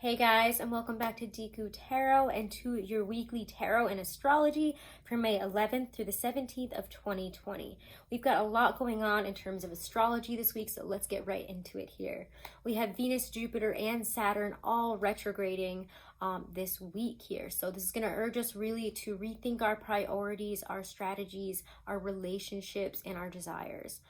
Hey guys, and welcome back to Deku Tarot and to your weekly tarot and astrology for May 11th through the 17th of 2020. We've got a lot going on in terms of astrology this week, so let's get right into it here. We have Venus, Jupiter, and Saturn all retrograding this week here. So this is going to urge us really to rethink our priorities, our strategies, our relationships, and our desires.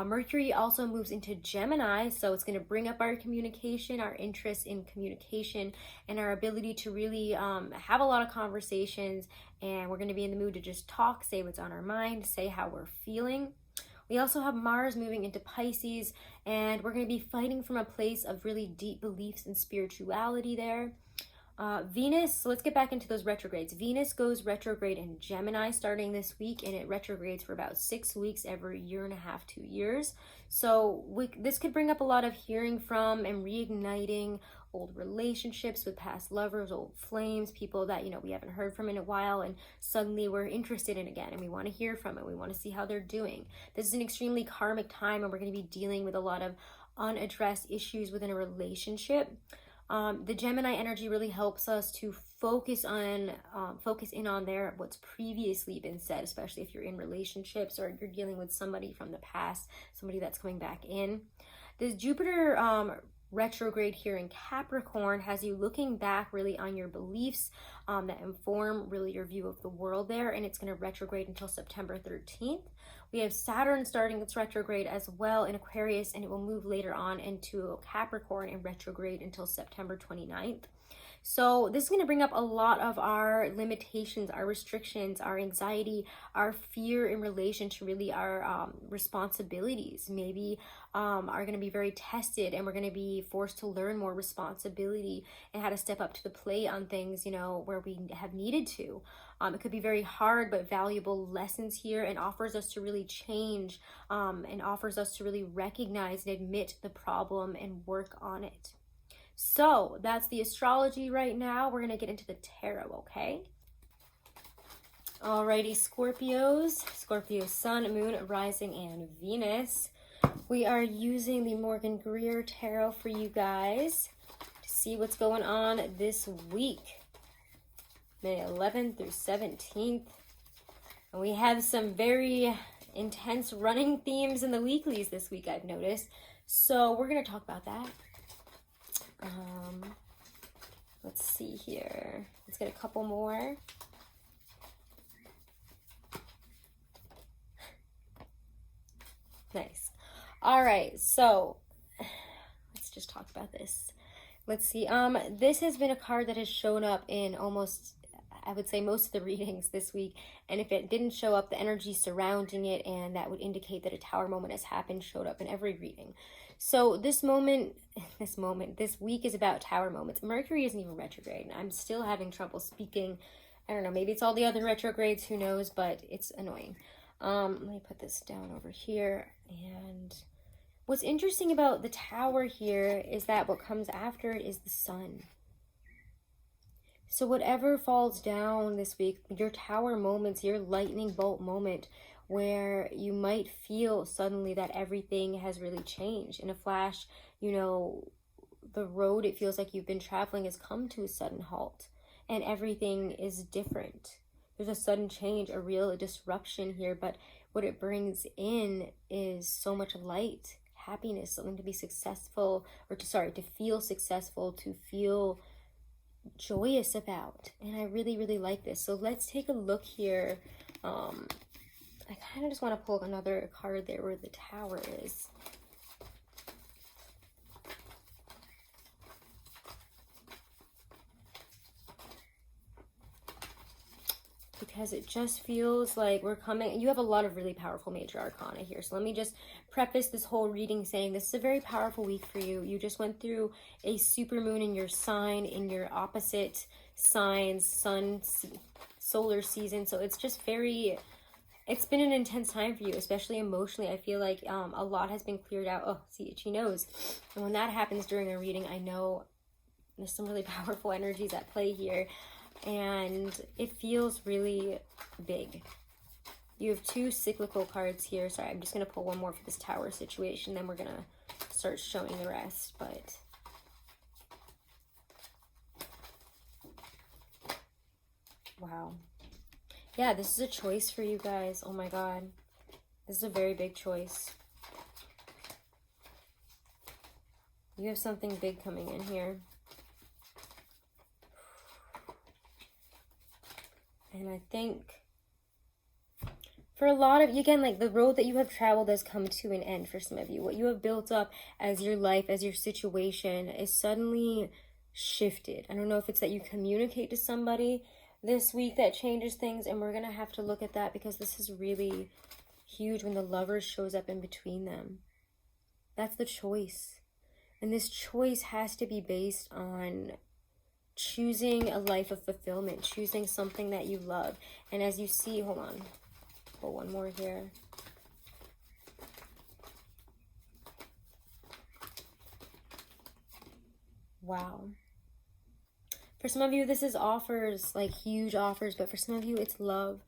Mercury also moves into Gemini, so it's going to bring up our communication, our interest in communication, and our ability to really have a lot of conversations, and we're going to be in the mood to just talk, say what's on our mind, say how we're feeling. We also have Mars moving into Pisces, and we're going to be fighting from a place of really deep beliefs and spirituality there. Venus, so let's get back into those retrogrades. Venus goes retrograde in Gemini starting this week, and it retrogrades for about 6 weeks every year and a half, 2 years. So this could bring up a lot of hearing from and reigniting old relationships with past lovers, old flames, people that, we haven't heard from in a while, and suddenly we're interested in again, and we want to hear from it. We want to see how they're doing. This is an extremely karmic time, and we're going to be dealing with a lot of unaddressed issues within a relationship. The Gemini energy really helps us to focus in on what's previously been said, especially if you're in relationships or you're dealing with somebody from the past, somebody that's coming back in. This Jupiter retrograde here in Capricorn has you looking back really on your beliefs that inform really your view of the world there, and it's going to retrograde until September 13th. We have Saturn starting its retrograde as well in Aquarius, and it will move later on into Capricorn and retrograde until September 29th. So this is going to bring up a lot of our limitations, our restrictions, our anxiety, our fear in relation to really our responsibilities. Maybe are going to be very tested, and we're going to be forced to learn more responsibility and how to step up to the plate on things, where we have needed to. It could be very hard but valuable lessons here, and offers us to really change and offers us to really recognize and admit the problem and work on it. So that's the astrology right now. We're going to get into the tarot, okay? Alrighty, Scorpios, Scorpio Sun, Moon, Rising, and Venus. We are using the Morgan Greer Tarot for you guys to see what's going on this week. May 11th through 17th. And we have some very intense running themes in the weeklies this week, I've noticed. So we're going to talk about that. Let's see here. Let's get a couple more. Nice. All right, so let's just talk about this. Let's see. This has been a card that has shown up in almost, I would say, most of the readings this week. And if it didn't show up, the energy surrounding it, and that would indicate that a tower moment has happened, showed up in every reading. So this week is about tower moments. Mercury isn't even retrograde, and I'm still having trouble speaking. I don't know, maybe it's all the other retrogrades, who knows, but it's annoying. Let me put this down over here. And what's interesting about the tower here is that what comes after it is the sun. So whatever falls down this week, your tower moments, your lightning bolt moment, where you might feel suddenly that everything has really changed. In a flash, the road it feels like you've been traveling has come to a sudden halt, and everything is different. There's a sudden change, a real disruption here, but what it brings in is so much light, happiness, something to be successful, to feel successful, to feel joyous about. And I really, really like this. So let's take a look here. I kind of just want to pull another card there where the tower is. Because it just feels like we're coming. You have a lot of really powerful major arcana here. So let me just preface this whole reading saying this is a very powerful week for you. You just went through a supermoon in your sign, in your opposite signs, sun, solar season. So it's just it's been an intense time for you, especially emotionally. I feel like a lot has been cleared out. Oh, see, itchy nose. And when that happens during a reading, I know there's some really powerful energies at play here. And it feels really big. You have two cyclical cards here. Sorry, I'm just going to pull one more for this tower situation. Then we're going to start showing the rest. But Wow. Yeah, this is a choice for you guys. Oh my God. This is a very big choice. You have something big coming in here. And I think for a lot of you, again, like the road that you have traveled has come to an end for some of you. What you have built up as your life, as your situation is suddenly shifted. I don't know if it's that you communicate to somebody this week that changes things, and we're going to have to look at that because this is really huge when the Lovers shows up in between them. That's the choice. And this choice has to be based on choosing a life of fulfillment, choosing something that you love. And as you see, hold on, pull one more here. Wow. For some of you, this is offers, like huge offers, but for some of you, it's love.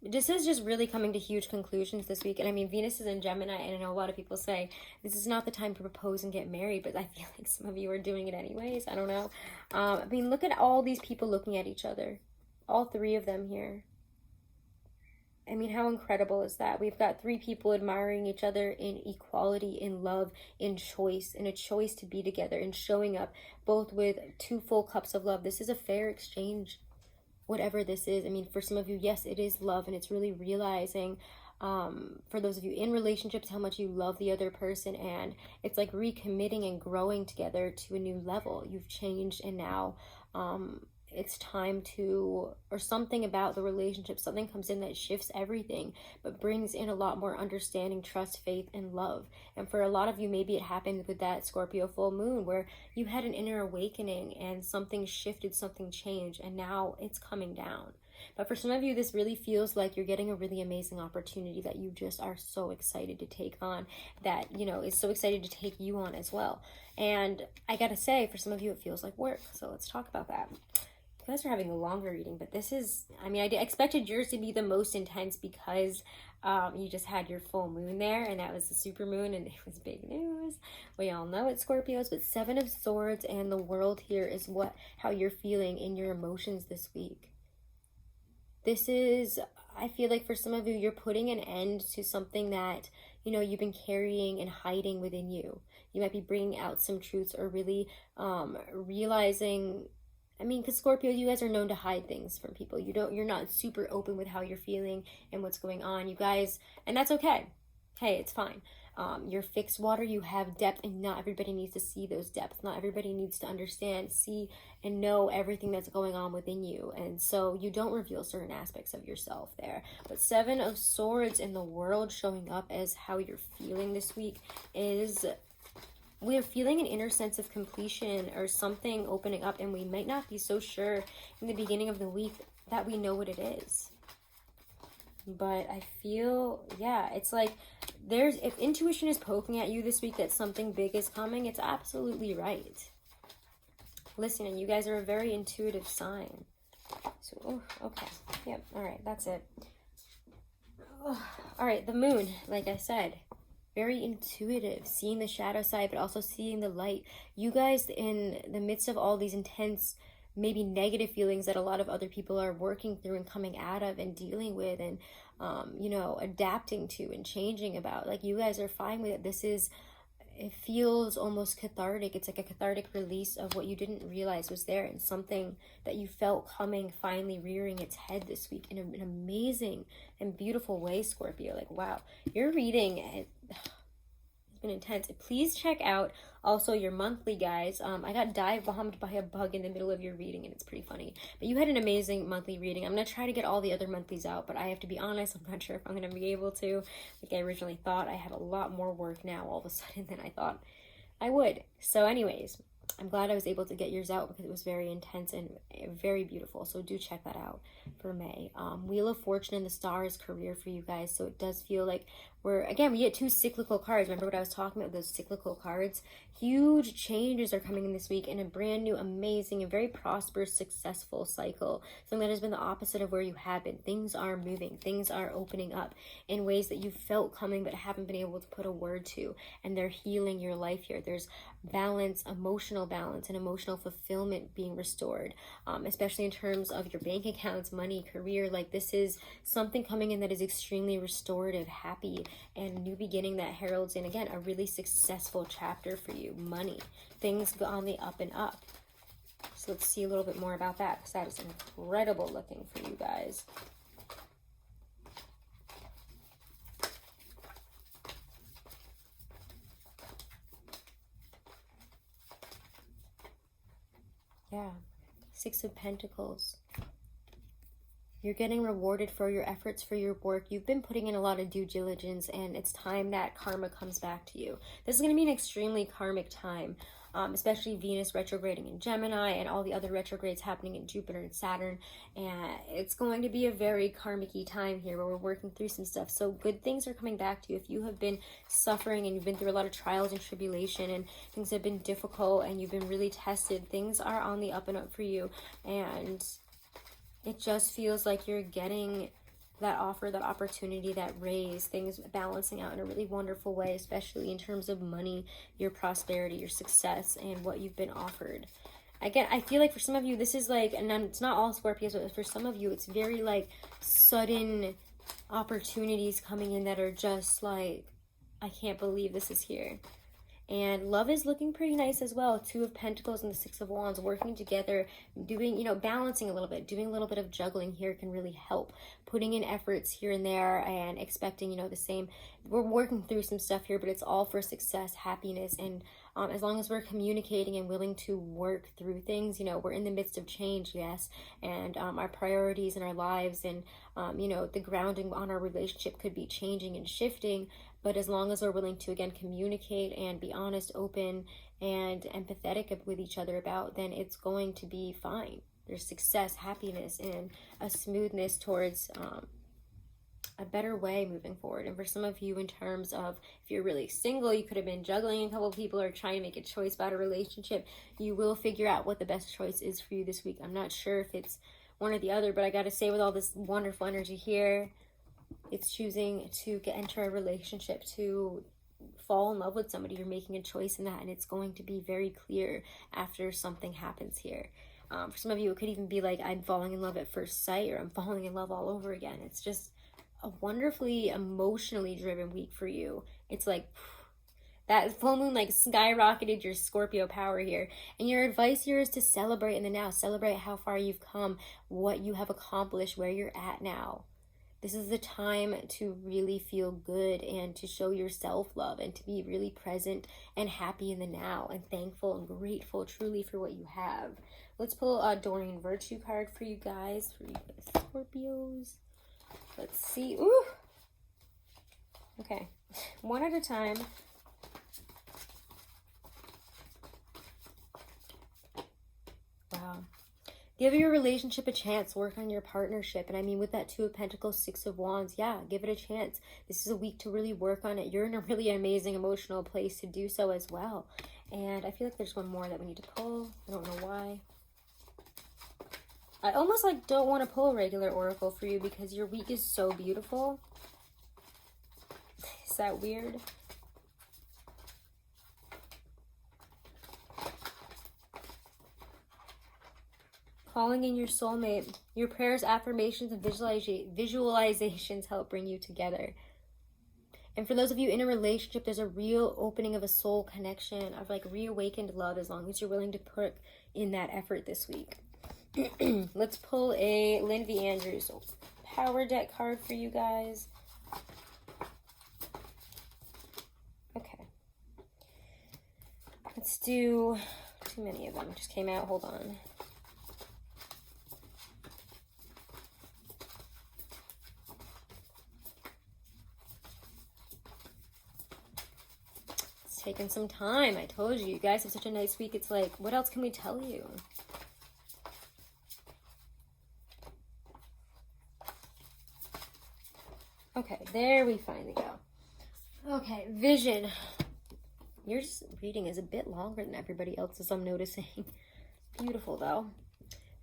This is just really coming to huge conclusions this week. And I mean, Venus is in Gemini, and I know a lot of people say this is not the time to propose and get married, but I feel like some of you are doing it anyways. I don't know. I mean, look at all these people looking at each other. All three of them here. I mean, how incredible is that? We've got three people admiring each other in equality, in love, in choice, in a choice to be together, and showing up both with 2 full cups of love. This is a fair exchange, whatever this is. I mean, for some of you, yes, it is love, and it's really realizing, for those of you in relationships, how much you love the other person, and it's like recommitting and growing together to a new level. You've changed, and now, it's time to, or something about the relationship, something comes in that shifts everything, but brings in a lot more understanding, trust, faith, and love. And for a lot of you, maybe it happened with that Scorpio full moon where you had an inner awakening and something shifted, something changed, and now it's coming down. But for some of you, this really feels like you're getting a really amazing opportunity that you just are so excited to take on, that, you know, is so excited to take you on as well. And I gotta say, for some of you, it feels like work. So let's talk about that. You guys are having a longer reading, but this is, I mean, I expected yours to be the most intense because you just had your full moon there, and that was the super moon, and it was big news. We all know it's Scorpios, but 7 of Swords and the World here is how you're feeling in your emotions this week. This is, I feel like for some of you, you're putting an end to something that, you know, you've been carrying and hiding within you. You might be bringing out some truths, or really realizing, I mean, because Scorpio, you guys are known to hide things from people. You're not super open with how you're feeling and what's going on, you guys, and that's okay. Hey, it's fine. You're fixed water, you have depth, and not everybody needs to see those depths. Not everybody needs to understand, see, and know everything that's going on within you. And so you don't reveal certain aspects of yourself there. But 7 of Swords in the World showing up as how you're feeling this week is, we're feeling an inner sense of completion or something opening up, and we might not be so sure in the beginning of the week that we know what it is. But I feel, yeah, it's like if intuition is poking at you this week that something big is coming, it's absolutely right. Listen, and you guys are a very intuitive sign. So, okay. Yep, all right, that's it. All right, the moon, like I said, very intuitive, seeing the shadow side, but also seeing the light. You guys, in the midst of all these intense, maybe negative feelings that a lot of other people are working through and coming out of and dealing with, and, you know, adapting to and changing about, like, you guys are fine with it. It feels almost cathartic. It's like a cathartic release of what you didn't realize was there, and something that you felt coming finally rearing its head this week in an amazing and beautiful way, Scorpio. Like, wow, your reading has been intense. Please check out also your monthly, guys. I got dive bombed by a bug in the middle of your reading, and it's pretty funny. But you had an amazing monthly reading. I'm going to try to get all the other monthlies out, but I have to be honest, I'm not sure if I'm going to be able to. Like I originally thought, I have a lot more work now all of a sudden than I thought I would. So anyways, I'm glad I was able to get yours out because it was very intense and very beautiful. So do check that out for May. Wheel of Fortune and the Stars career for you guys. So it does feel like again, we get two cyclical cards. Remember what I was talking about, those cyclical cards? Huge changes are coming in this week in a brand new, amazing, and very prosperous, successful cycle. Something that has been the opposite of where you have been. Things are moving. Things are opening up in ways that you felt coming but haven't been able to put a word to. And they're healing your life here. There's balance, and emotional fulfillment being restored, especially in terms of your bank accounts, money, career. Like, this is something coming in that is extremely restorative, happy, and a new beginning that heralds in, again, a really successful chapter for you. Money, things go on the up and up. So let's see a little bit more about that, because that is incredible looking for you guys. Yeah, Six of Pentacles. You're getting rewarded for your efforts, for your work. You've been putting in a lot of due diligence, and it's time that karma comes back to you. This is going to be an extremely karmic time, especially Venus retrograding in Gemini and all the other retrogrades happening in Jupiter and Saturn. And it's going to be a very karmic-y time here where we're working through some stuff. So good things are coming back to you. If you have been suffering and you've been through a lot of trials and tribulation and things have been difficult and you've been really tested, things are on the up and up for you. And it just feels like you're getting that offer, that opportunity, that raise, things balancing out in a really wonderful way, especially in terms of money, your prosperity, your success, and what you've been offered. Again, I feel like for some of you, this is like, and it's not all Scorpios, but for some of you, it's very like sudden opportunities coming in that are just like, I can't believe this is here. And love is looking pretty nice as well. Two of Pentacles and the Six of Wands working together, doing, you know, balancing a little bit, doing a little bit of juggling here can really help. Putting in efforts here and there and expecting, you know, the same. We're working through some stuff here, but it's all for success, happiness, and as long as we're communicating and willing to work through things, you know, we're in the midst of change, yes, and our priorities in our lives and, you know, the grounding on our relationship could be changing and shifting. But as long as we're willing to, again, communicate and be honest, open, and empathetic with each other about, then it's going to be fine. There's success, happiness, and a smoothness towards a better way moving forward. And for some of you, in terms of if you're really single, you could have been juggling a couple of people or trying to make a choice about a relationship. You will figure out what the best choice is for you this week. I'm not sure if it's one or the other, but I got to say, with all this wonderful energy here, it's choosing to enter a relationship, to fall in love with somebody. You're making a choice in that, and it's going to be very clear after something happens here. For some of you, it could even be like, I'm falling in love at first sight, or I'm falling in love all over again. It's just a wonderfully emotionally driven week for you. It's like that full moon like skyrocketed your Scorpio power here. And your advice here is to celebrate in the now. Celebrate how far you've come, what you have accomplished, where you're at now. This is the time to really feel good and to show your self-love and to be really present and happy in the now and thankful and grateful truly for what you have. Let's pull a Doreen Virtue card for you guys, Scorpios. Let's see. Ooh. Okay. One at a time. Wow. Give your relationship a chance. Work on your partnership. And I mean, with that Two of Pentacles, Six of Wands, yeah, give it a chance. This is a week to really work on it. You're in a really amazing emotional place to do so as well. And I feel like there's one more that we need to pull. I don't know why. I almost like don't want to pull a regular oracle for you because your week is so beautiful. Is that weird? Calling in your soulmate. Your prayers, affirmations, and visualizations help bring you together. And for those of you in a relationship, there's a real opening of a soul connection, of like reawakened love, as long as you're willing to put in that effort this week. Let's pull a Lindsay Andrews power deck card for you guys. Okay. Let's do, too many of them just came out. Hold on. Taking some time. I told you, you guys have such a nice week. It's like, what else can we tell you? Okay, there we finally go. Okay, vision. Your reading is a bit longer than everybody else's, I'm noticing. Beautiful though.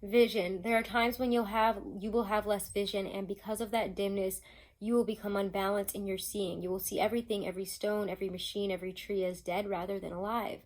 Vision. There are times when you will have less vision, and because of that dimness, you will become unbalanced in your seeing. You will see everything, every stone, every machine, every tree as dead rather than alive.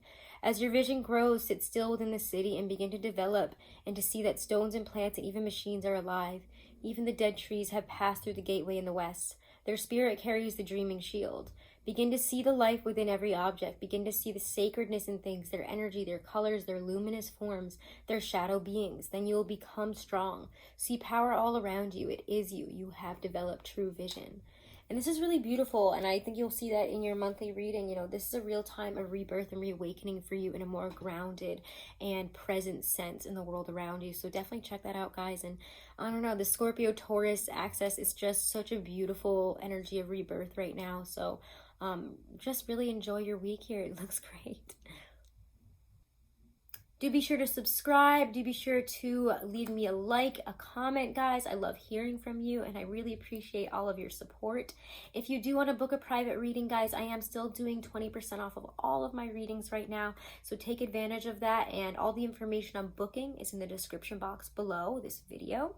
As your vision grows, sit still within the city and begin to develop and to see that stones and plants and even machines are alive. Even the dead trees have passed through the gateway in the west. Their spirit carries the dreaming shield. Begin to see the life within every object. Begin to see the sacredness in things, their energy, their colors, their luminous forms, their shadow beings. Then you will become strong. See power all around you. It is you. You have developed true vision. And this is really beautiful, and I think you'll see that in your monthly reading. You know, this is a real time of rebirth and reawakening for you in a more grounded and present sense in the world around you. So definitely check that out, guys. And I don't know, the Scorpio Taurus axis is just such a beautiful energy of rebirth right now. So just really enjoy your week here. It looks great. Do be sure to subscribe. Do be sure to leave me a like, a comment, guys. I love hearing from you, and I really appreciate all of your support. If you do want to book a private reading, guys, I am still doing 20% off of all of my readings right now, so take advantage of that, and all the information on booking is in the description box below this video.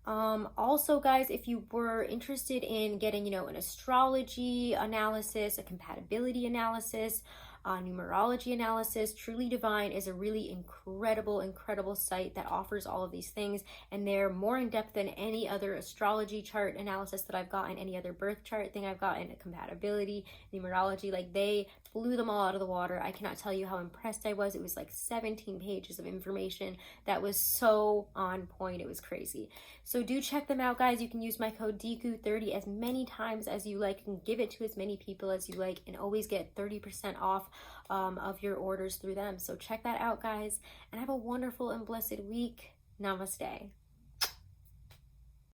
Also, guys, if you were interested in getting, an astrology analysis, a compatibility analysis, numerology analysis, Truly Divine is a really incredible site that offers all of these things, and they're more in depth than any other astrology chart analysis that I've gotten, any other birth chart thing I've gotten, compatibility, numerology. Like, they blew them all out of the water. I cannot tell you how impressed I was. It was like 17 pages of information that was so on point. It was crazy. So do check them out, guys. You can use my code Deku30 as many times as you like, and give it to as many people as you like, and always get 30% off of your orders through them. So check that out, guys, and have a wonderful and blessed week. Namaste.